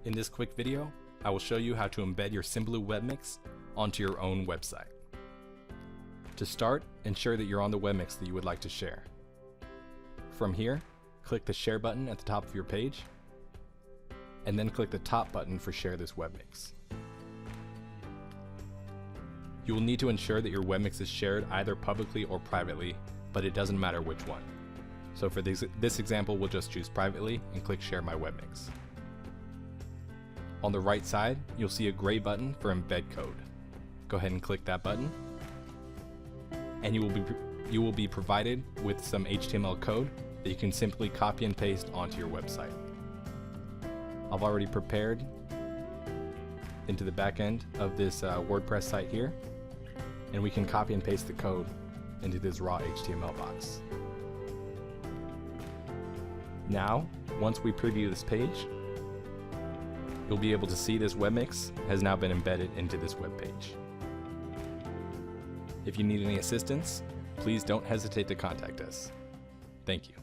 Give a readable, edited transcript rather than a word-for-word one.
In this quick video, I will show you how to embed your Symbaloo Webmix onto your own website. To start, ensure that you're on the Webmix that you would like to share. From here, click the Share button at the top of your page, and then click the top button for Share this Webmix. You will need to ensure that your Webmix is shared either publicly or privately, but it doesn't matter which one. So for this example, we'll just choose privately and click Share My Webmix. On the right side, you'll see a gray button for Embed Code. Go ahead and click that button, and you will be provided with some HTML code that you can simply copy and paste onto your website. I've already prepared into the back end of this WordPress site here, and we can copy and paste the code into this raw HTML box. Now, once we preview this page, you'll be able to see this Webmix has now been embedded into this web page. If you need any assistance, please don't hesitate to contact us. Thank you.